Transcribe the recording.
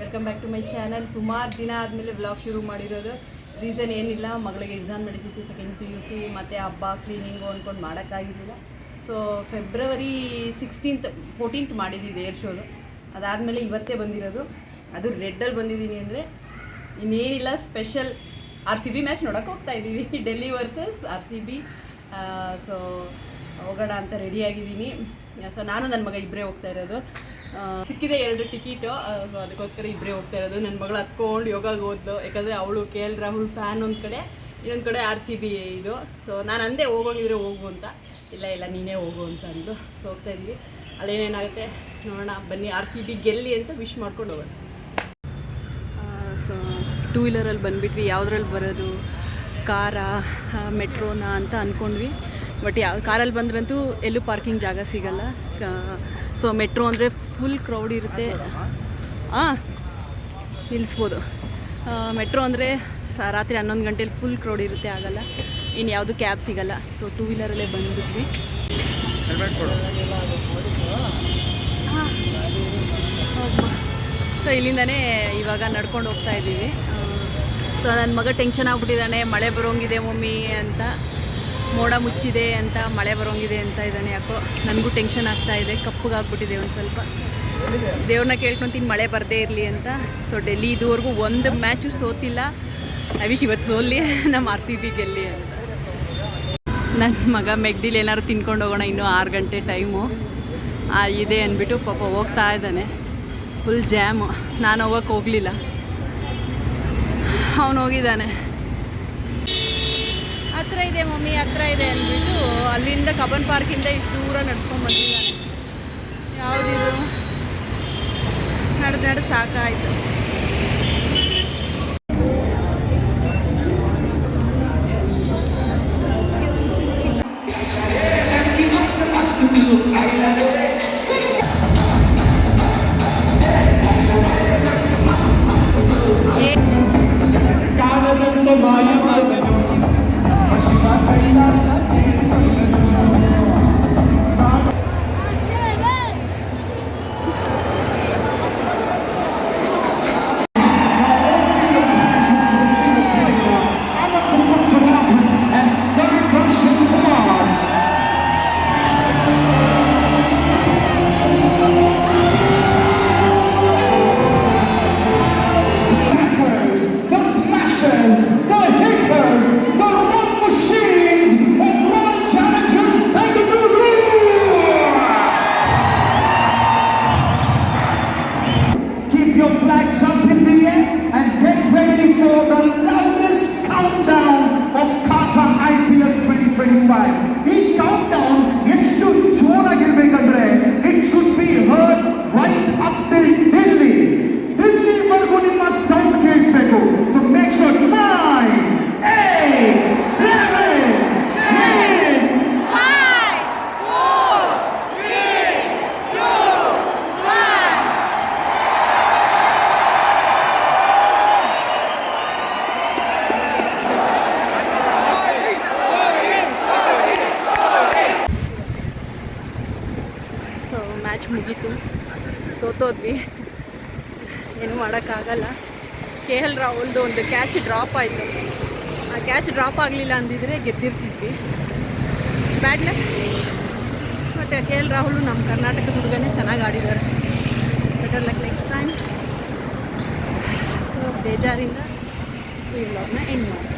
Welcome back to my channel. ಸುಮಾರು ದಿನ ಆದಮೇಲೆ ವ್ಲಾಗ್ ಶುರು ಮಾಡಿರೋದು. ರೀಸನ್ ಏನಿಲ್ಲ, ಮಗಳಿಗೆ ಎಕ್ಸಾಮ್ ನಡೀತಿತ್ತು, ಸೆಕೆಂಡ್ PUC, ಮತ್ತು ಹಬ್ಬ ಕ್ಲೀನಿಂಗು ಅಂದ್ಕೊಂಡು ಮಾಡೋಕ್ಕಾಗಿರಲಿಲ್ಲ. ಸೊ ಫೆಬ್ರವರಿ 14th ಮಾಡಿದ್ದಿದ್ದು ಏರ್ ಶೋದು. ಅದಾದಮೇಲೆ ಇವತ್ತೇ ಬಂದಿರೋದು. ಅದು ರೆಡ್ಡಲ್ಲಿ ಬಂದಿದ್ದೀನಿ ಅಂದರೆ ಇನ್ನೇನಿಲ್ಲ, ಸ್ಪೆಷಲ್ RCB ಮ್ಯಾಚ್ ನೋಡೋಕೆ ಹೋಗ್ತಾಯಿದ್ದೀವಿ. Delhi versus RCB. ಸೊ ಹೋಗೋಣ ಅಂತ ರೆಡಿಯಾಗಿದ್ದೀನಿ. ಸೊ ನಾನು ನನ್ನ ಮಗ ಇಬ್ಬರೇ ಹೋಗ್ತಾ ಇರೋದು. ಸಿಕ್ಕಿದೆ 2 ಟಿಕೆಟು, ಸೊ ಅದಕ್ಕೋಸ್ಕರ ಇಬ್ಬರೇ ಹೋಗ್ತಾ ಇರೋದು. ನನ್ನ ಮಗಳು ಹತ್ಕೊಂಡು ಯೋಗಾಗೆ ಹೋದ್ಲು, ಯಾಕಂದರೆ ಅವಳು KL ರಾಹುಲ್ ಫ್ಯಾನ್ ಒಂದು ಕಡೆ, ಇನ್ನೊಂದು ಕಡೆ RCB ಇದು. ಸೊ ನಾನು ಅಂದೆ ಹೋಗೋಂಗಿದ್ರೆ ಹೋಗು ಅಂತ, ಇಲ್ಲ ನೀನೇ ಹೋಗು ಅಂತ ಅಂದು. ಸೊ ಹೋಗ್ತಾಯಿದ್ದೀವಿ. ಅಲ್ಲೇನೇನಾಗುತ್ತೆ ನೋಡೋಣ, ಬನ್ನಿ. RCB ಗೆಲ್ಲಿ ಅಂತ ವಿಶ್ ಮಾಡ್ಕೊಂಡು ಹೋಗೋಣ. ಸೊ 2 ವೀಲರಲ್ಲಿ ಬಂದುಬಿಟ್ವಿ. ಯಾವುದ್ರಲ್ಲಿ ಬರೋದು, ಕಾರಾ ಮೆಟ್ರೋನಾ ಅಂತ ಅಂದ್ಕೊಂಡ್ವಿ. ಬಟ್ ಕಾರಲ್ಲಿ ಬಂದ್ರಂತೂ ಎಲ್ಲೂ ಪಾರ್ಕಿಂಗ್ ಜಾಗ ಸಿಗಲ್ಲ. ಸೊ ಮೆಟ್ರೋ ಅಂದರೆ ಫುಲ್ ಕ್ರೌಡ್ ಇರುತ್ತೆ, ನಿಲ್ಲಿಸ್ಬೋದು. ಮೆಟ್ರೋ ಅಂದರೆ ರಾತ್ರಿ 11 ಗಂಟೆಲಿ ಫುಲ್ ಕ್ರೌಡ್ ಇರುತ್ತೆ, ಆಗಲ್ಲ. ಇನ್ನು ಯಾವುದು ಕ್ಯಾಬ್ ಸಿಗಲ್ಲ. ಸೊ 2 ವೀಲರಲ್ಲೇ ಬಂದುಬಿಟ್ವಿ. ಸೊ ಇಲ್ಲಿಂದನೇ ಇವಾಗ ನಡ್ಕೊಂಡು ಹೋಗ್ತಾ ಇದ್ದೀವಿ. ಸೊ ನನ್ನ ಮಗ ಟೆನ್ಷನ್ ಆಗ್ಬಿಟ್ಟಿದ್ದಾನೆ, ಮಳೆ ಬರೋಂಗಿದೆ ಮಮ್ಮಿ ಅಂತ, ಮೋಡ ಮುಚ್ಚಿದೆ ಅಂತ, ಮಳೆ ಬರೋಂಗಿದೆ ಅಂತ ಇದ್ದಾನೆ. ಯಾಕೋ ನನಗೂ ಟೆನ್ಷನ್ ಆಗ್ತಾಯಿದೆ, ಕಪ್ಪಗಾಗ್ಬಿಟ್ಟಿದೆ ಒಂದು ಸ್ವಲ್ಪ. ದೇವ್ರನ್ನ ಕೇಳ್ಕೊತೀನಿ ಮಳೆ ಬರದೇ ಇರಲಿ ಅಂತ. ಸೊ ಡೆಲ್ಲಿ ಇದುವರೆಗೂ ಒಂದು ಮ್ಯಾಚು ಸೋತಿಲ್ಲ. ವಿಶ್ ಇವತ್ತು ಸೋಲ್ಲಿ, ನಮ್ಮ RCB ಗೆಲ್ಲಿ ಅಂತ. ನನ್ನ ಮಗ ಮೆಗ್ಡಿಲಿ ಏನಾದ್ರು ತಿನ್ಕೊಂಡು ಹೋಗೋಣ, ಇನ್ನೂ 6 ಗಂಟೆ ಟೈಮು ಇದೆ ಅಂದ್ಬಿಟ್ಟು ಪಾಪ ಹೋಗ್ತಾ ಇದ್ದಾನೆ. Full jam. ನಾನು ಹೋಗಲಿಲ್ಲ, ಅವನು ಹೋಗಿದ್ದಾನೆ. ಹತ್ರ ಇದೆ ಮಮ್ಮಿ, ಹತ್ರ ಇದೆ ಅಂದ್ಬಿಟ್ಟು ಅಲ್ಲಿಂದ ಕಬ್ಬನ್ ಪಾರ್ಕಿಂದ ಇಷ್ಟು ದೂರ ನಡ್ಕೊಂಡು ಬಂದಿದ್ದಾನೆ. ಯಾವುದಿದು, ನಡೆದು ಸಾಕಾಯಿತು. ಈ ಕೌಂಟ್ ಡೌನ್ ಎಷ್ಟು ಜೋರಾಗಿರ್ಬೇಕಂದ್ರೆ it should be heard right up till ಡೆಲ್ಲಿವರೆಗೂ ನಿಮ್ಮ ಸೌಂಡ್ ಕೇಳಿಸ್ಬೇಕು. So make sure 9, 8, 7, 6, 5, 4, 3, 2, 1. So match ಮುಗೀತು, ಸೋತೋದ್ವಿ, ಏನು ಮಾಡೋಕ್ಕಾಗಲ್ಲ. KL ರಾಹುಲ್ದು ಒಂದು ಕ್ಯಾಚ್ ಡ್ರಾಪ್ ಆಯಿತು. ಆ ಕ್ಯಾಚ್ ಡ್ರಾಪ್ ಆಗಲಿಲ್ಲ ಅಂದಿದ್ರೆ ಗೆದ್ದಿರ್ತಿದ್ವಿ. Bad luck. But KL Rahul ನಮ್ಮ ಕರ್ನಾಟಕದ ಹುಡುಗನೇ ಚೆನ್ನಾಗಿ ಆಡಿದ್ದಾರೆ. Better luck next time. So ಬೇಜಾರಿಂದ ಈ ವ್ಲಾಗ್ನ ಎಂಡ್ ಮಾಡಿ.